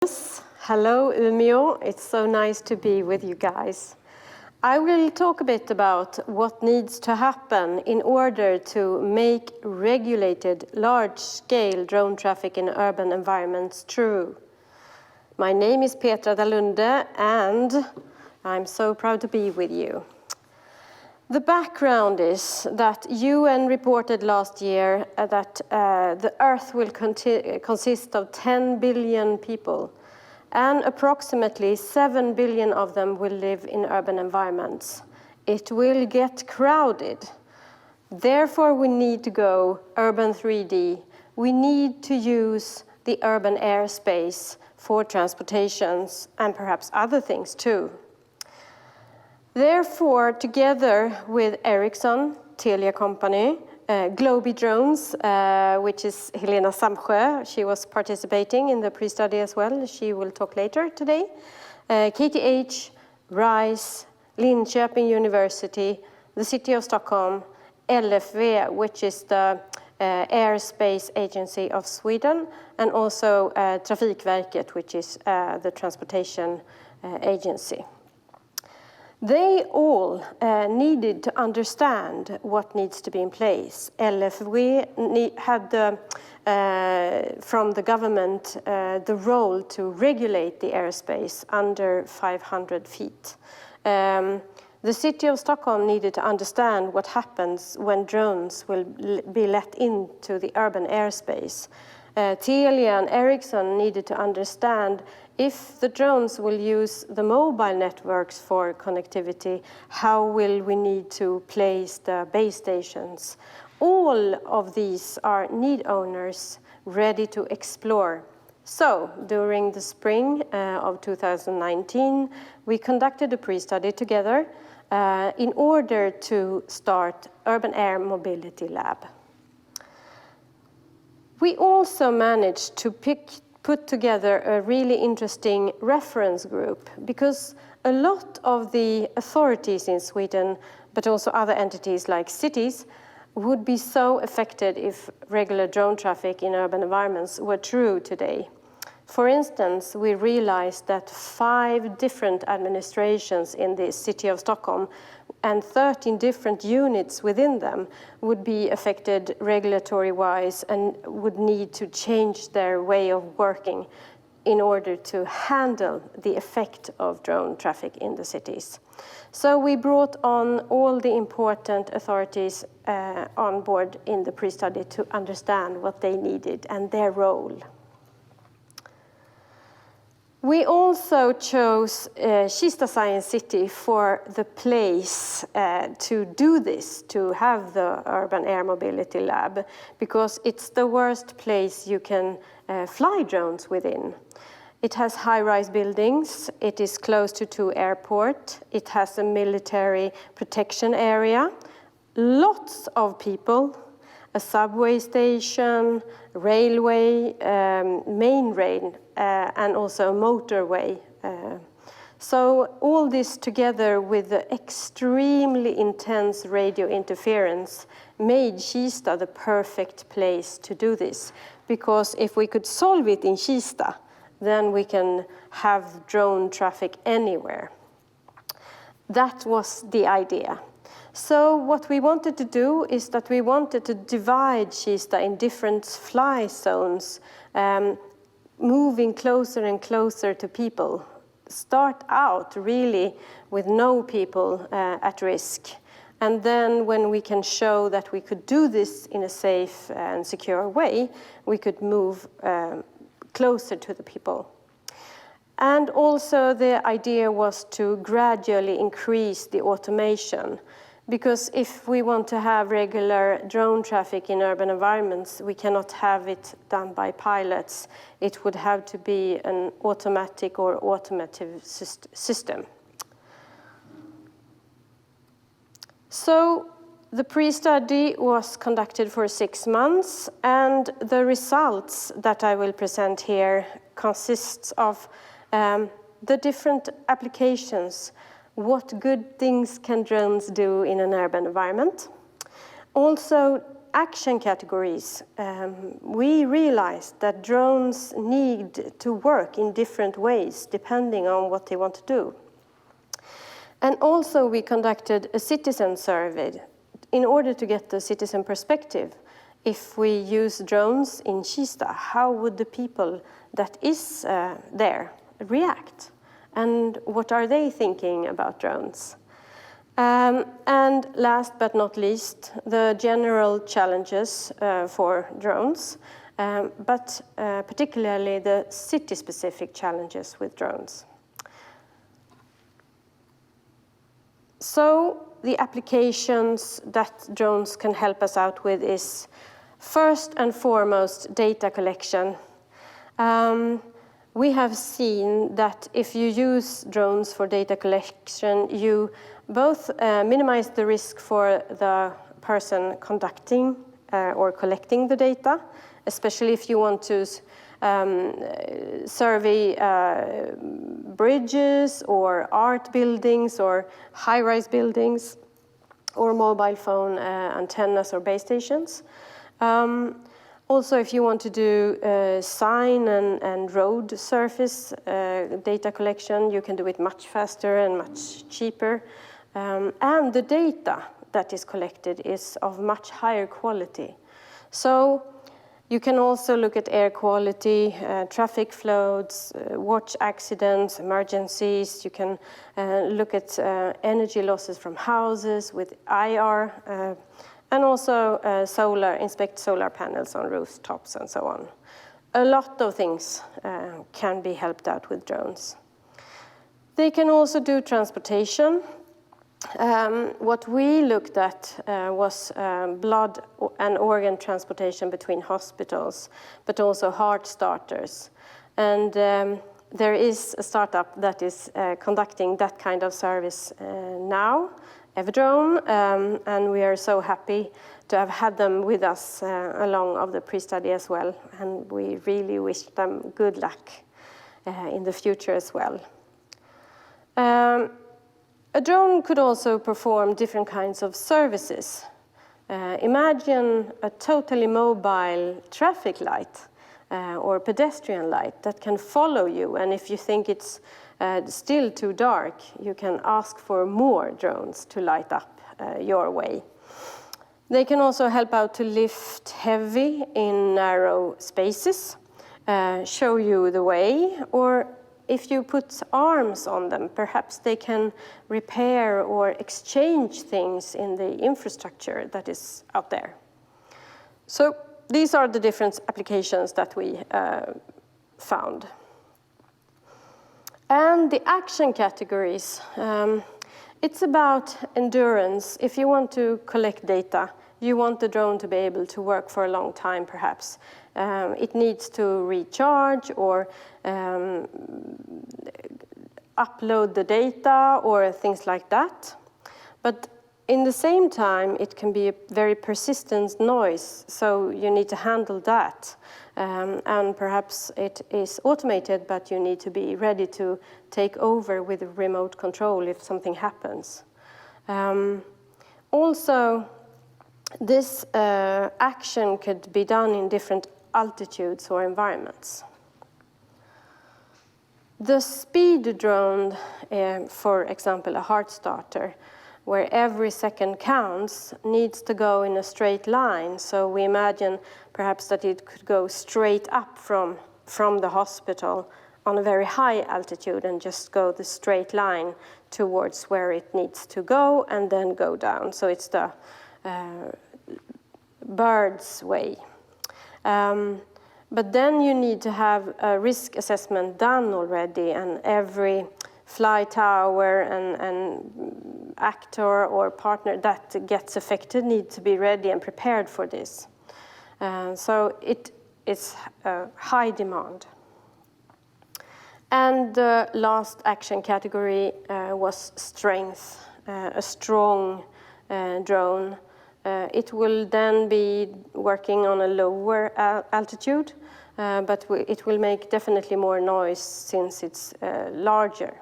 Yes. Hello Umeå, it's so nice to be with you guys. I will talk a bit about what needs to happen in order to make regulated large-scale drone traffic in urban environments true. My name is Petra Dalunde and I'm so proud to be with you. The background is that UN reported last year that the Earth will consist of 10 billion people, and approximately 7 billion of them will live in urban environments. It will get crowded. Therefore, we need to go urban 3D. We need to use the urban airspace for transportations and perhaps other things too. Therefore, together with Ericsson, Telia Company, Globhe Drones, which is Helena Samsjö, she was participating in the pre-study as well, she will talk later today, KTH, RISE, Linköping University, the City of Stockholm, LFV, which is the Airspace Agency of Sweden, and also Trafikverket, which is the transportation agency. They all needed to understand what needs to be in place. LFV had from the government the role to regulate the airspace under 500 feet. The City of Stockholm needed to understand what happens when drones will be let into the urban airspace. Telia and Ericsson needed to understand if the drones will use the mobile networks for connectivity, how will we need to place the base stations? All of these are need owners ready to explore. So, during the spring of 2019, we conducted a pre-study together in order to start Urban Air Mobility Lab. We also managed to put together a really interesting reference group because a lot of the authorities in Sweden, but also other entities like cities, would be so affected if regular drone traffic in urban environments were true today. For instance, we realized that 5 different administrations in the City of Stockholm and 13 different units within them would be affected regulatory-wise and would need to change their way of working in order to handle the effect of drone traffic in the cities. So we brought on all the important authorities on board in the pre-study to understand what they needed and their role. We also chose Kista Science City for the place to do this, to have the Urban Air Mobility Lab, because it's the worst place you can fly drones within. It has high-rise buildings, it is close to 2 airports, it has a military protection area, lots of people, a subway station, railway, main rail, and also a motorway. So all this together with the extremely intense radio interference made Kista the perfect place to do this. Because if we could solve it in Kista, then we can have drone traffic anywhere. That was the idea. So what we wanted to do is that we wanted to divide Kista in different fly zones, moving closer and closer to people. Start out really with no people at risk. And then when we can show that we could do this in a safe and secure way, we could move closer to the people. And also the idea was to gradually increase the automation. Because if we want to have regular drone traffic in urban environments, we cannot have it done by pilots. It would have to be an automatic or automative system. So the pre-study was conducted for 6 months, and the results that I will present here consists of the different applications. What good things can drones do in an urban environment? Also, action categories, we realized that drones need to work in different ways depending on what they want to do. And also we conducted a citizen survey in order to get the citizen perspective. If we use drones in Kista, how would the people that is there react? And what are they thinking about drones? And last but not least, the general challenges for drones, but particularly the city-specific challenges with drones. So the applications that drones can help us out with is first and foremost data collection. We have seen that if you use drones for data collection, you both minimize the risk for the person conducting or collecting the data, especially if you want to survey bridges or art buildings or high-rise buildings or mobile phone antennas or base stations. Also, if you want to do sign and road surface data collection, you can do it much faster and much cheaper. And the data that is collected is of much higher quality. So you can also look at air quality, traffic flows, watch accidents, emergencies. You can look at energy losses from houses with IR, and also inspect solar panels on rooftops and so on. A lot of things can be helped out with drones. They can also do transportation. What we looked at was blood and organ transportation between hospitals, but also heart starters. And there is a startup that is conducting that kind of service now, Everdrone, and we are so happy to have had them with us along of the pre-study as well, and we really wish them good luck in the future as well. A drone could also perform different kinds of services. Imagine a totally mobile traffic light or pedestrian light that can follow you, and if you think it's still too dark, you can ask for more drones to light up your way. They can also help out to lift heavy in narrow spaces, show you the way, or if you put arms on them, perhaps they can repair or exchange things in the infrastructure that is out there. So these are the different applications that we found. And the action categories, it's about endurance. If you want to collect data, you want the drone to be able to work for a long time, perhaps. It needs to recharge or upload the data or things like that. But in the same time, it can be a very persistent noise, so you need to handle that. And perhaps it is automated, but you need to be ready to take over with remote control if something happens. Also, this action could be done in different altitudes or environments. The speed drone, for example, a heart starter, where every second counts, needs to go in a straight line. So we imagine perhaps that it could go straight up from the hospital on a very high altitude and just go the straight line towards where it needs to go and then go down. So it's the bird's way. But then you need to have a risk assessment done already, and every fly tower and actor or partner that gets affected needs to be ready and prepared for this. So it is high demand. And the last action category was strength, a strong drone. It will then be working on a lower altitude, but it will make definitely more noise since it's larger.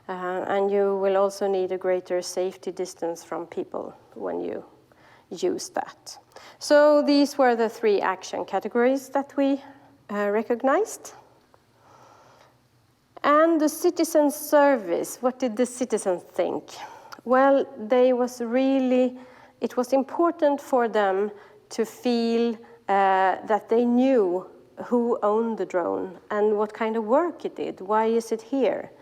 And you will also need a greater safety distance from people when you use that. So these were the 3 action categories that we recognized. And the citizen service, what did the citizens think? Well, it was important for them to feel that they knew who owned the drone and what kind of work it did. Why is it here?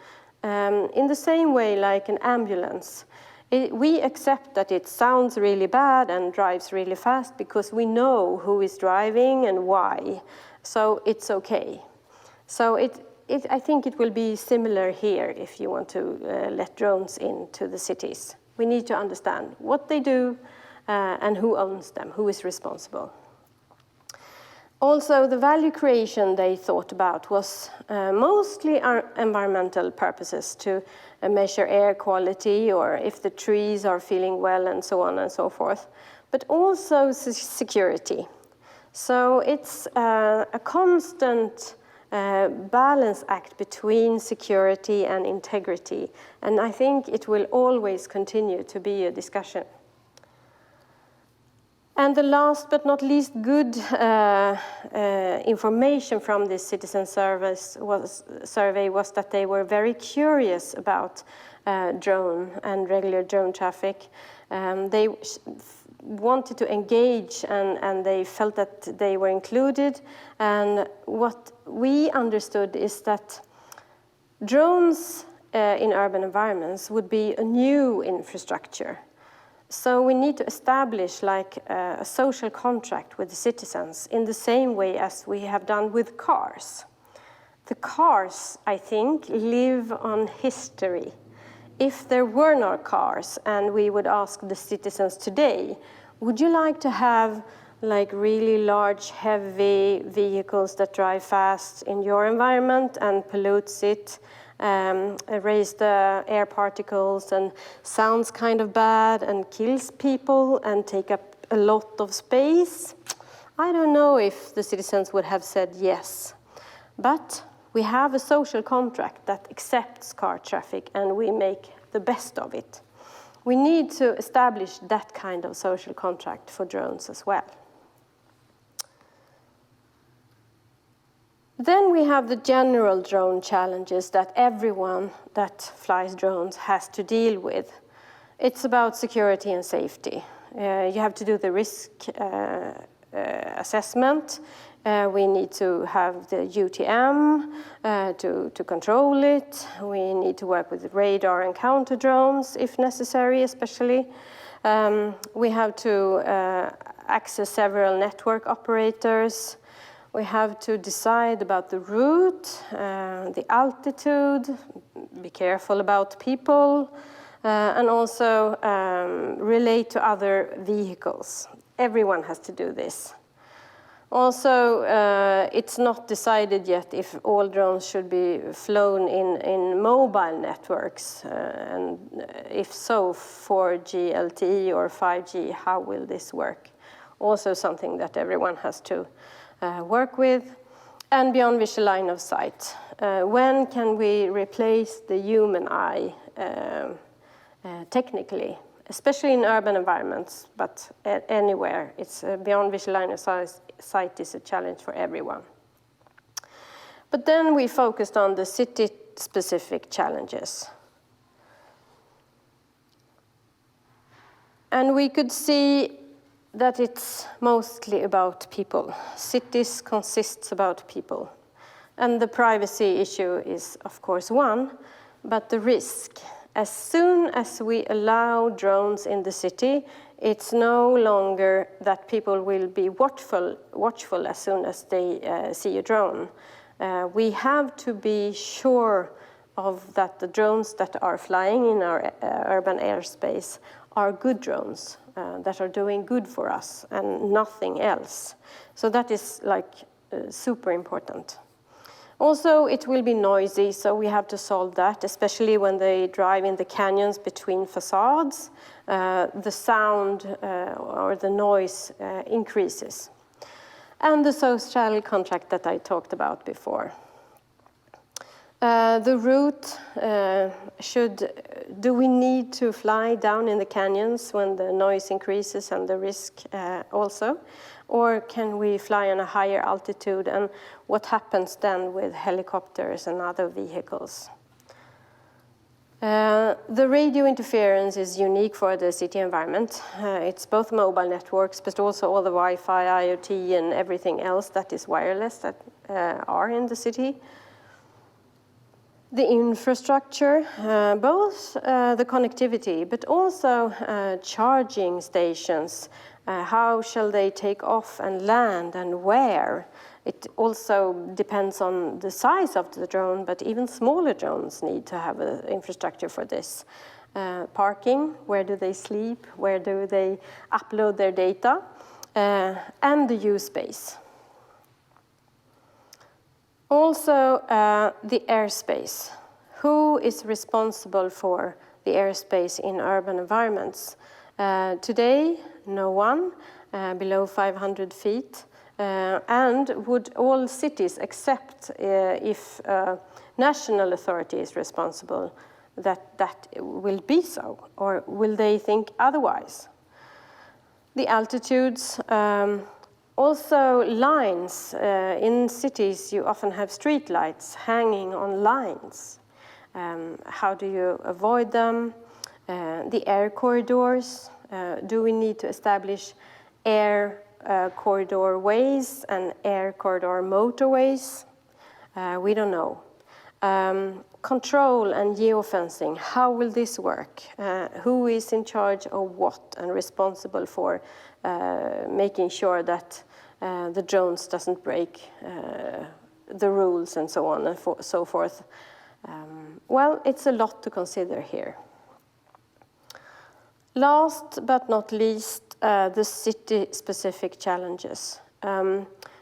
In the same way, like an ambulance, we accept that it sounds really bad and drives really fast because we know who is driving and why. So it's okay. So I think it will be similar here if you want to let drones into the cities. We need to understand what they do and who owns them, who is responsible. Also, the value creation they thought about was mostly environmental purposes, to measure air quality or if the trees are feeling well and so on and so forth, but also security. So it's a constant balance act between security and integrity, and I think it will always continue to be a discussion. And the last but not least good information from this citizen survey was that they were very curious about drone and regular drone traffic. They wanted to engage and they felt that they were included. And what we understood is that drones in urban environments would be a new infrastructure. So we need to establish like a social contract with the citizens in the same way as we have done with cars. The cars, I think, live on history. If there were no cars and we would ask the citizens today, would you like to have like really large, heavy vehicles that drive fast in your environment and pollutes it? Raise the air particles and sounds kind of bad and kills people and take up a lot of space? I don't know if the citizens would have said yes. But we have a social contract that accepts car traffic and we make the best of it. We need to establish that kind of social contract for drones as well. Then we have the general drone challenges that everyone that flies drones has to deal with. It's about security and safety. You have to do the risk assessment. We need to have the UTM to control it. We need to work with radar and counter drones if necessary, especially. We have to access several network operators. We have to decide about the route, the altitude, be careful about people, and also relate to other vehicles. Everyone has to do this. Also, it's not decided yet if all drones should be flown in mobile networks, and if so, 4G LTE or 5G, how will this work? Also something that everyone has to work with. And beyond visual line of sight. When can we replace the human eye technically, especially in urban environments, but anywhere? It's beyond visual line of sight is a challenge for everyone. But then we focused on the city-specific challenges. And we could see that it's mostly about people. Cities consists about people. And the privacy issue is, of course, one, but the risk. As soon as we allow drones in the city, it's no longer that people will be watchful as soon as they see a drone. We have to be sure of that the drones that are flying in our urban airspace are good drones that are doing good for us and nothing else. So that is like super important. Also, it will be noisy, so we have to solve that, especially when they drive in the canyons between facades. The sound or the noise increases. And the social contract that I talked about before. The route do we need to fly down in the canyons when the noise increases and the risk also? Or can we fly on a higher altitude, and what happens then with helicopters and other vehicles? The radio interference is unique for the city environment. It's both mobile networks, but also all the Wi-Fi, IoT, and everything else that is wireless that are in the city. The infrastructure, both the connectivity, but also charging stations. How shall they take off and land, and where? It also depends on the size of the drone, but even smaller drones need to have an infrastructure for this. Parking, where do they sleep? Where do they upload their data? And the use space. Also, the airspace. Who is responsible for the airspace in urban environments? Today, no one below 500 feet. And would all cities accept if national authority is responsible that will be so? Or will they think otherwise? The altitudes, also lines. In cities, you often have street lights hanging on lines. How do you avoid them? The air corridors. Do we need to establish air corridor ways and air corridor motorways? We don't know. Control and geofencing, how will this work? Who is in charge of what and responsible for making sure that the drones doesn't break the rules and so on and so forth? Well, it's a lot to consider here. Last but not least, the city-specific challenges.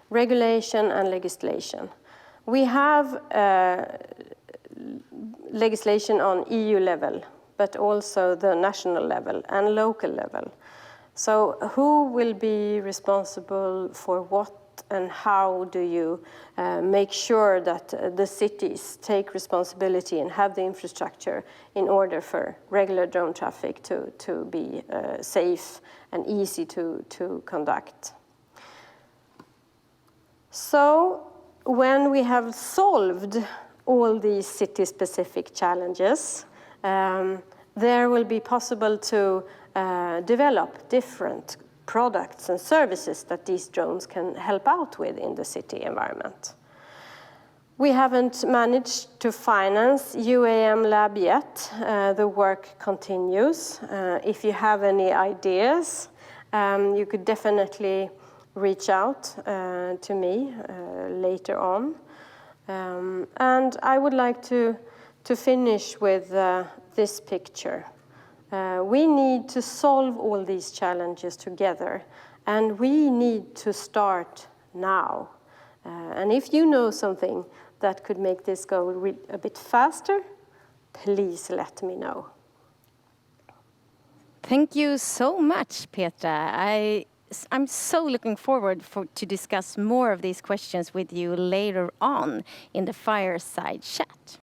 Regulation and legislation. We have legislation on EU level, but also the national level and local level. So who will be responsible for what, and how do you make sure that the cities take responsibility and have the infrastructure in order for regular drone traffic to be safe and easy to conduct? So when we have solved all these city-specific challenges, there will be possible to develop different products and services that these drones can help out with in the city environment. We haven't managed to finance UAM Lab yet. The work continues. If you have any ideas, you could definitely reach out to me later on. And I would like to finish with this picture. We need to solve all these challenges together, and we need to start now. And if you know something that could make this go a bit faster, please let me know. Thank you so much, Petra. I'm so looking forward to discuss more of these questions with you later on in the fireside chat.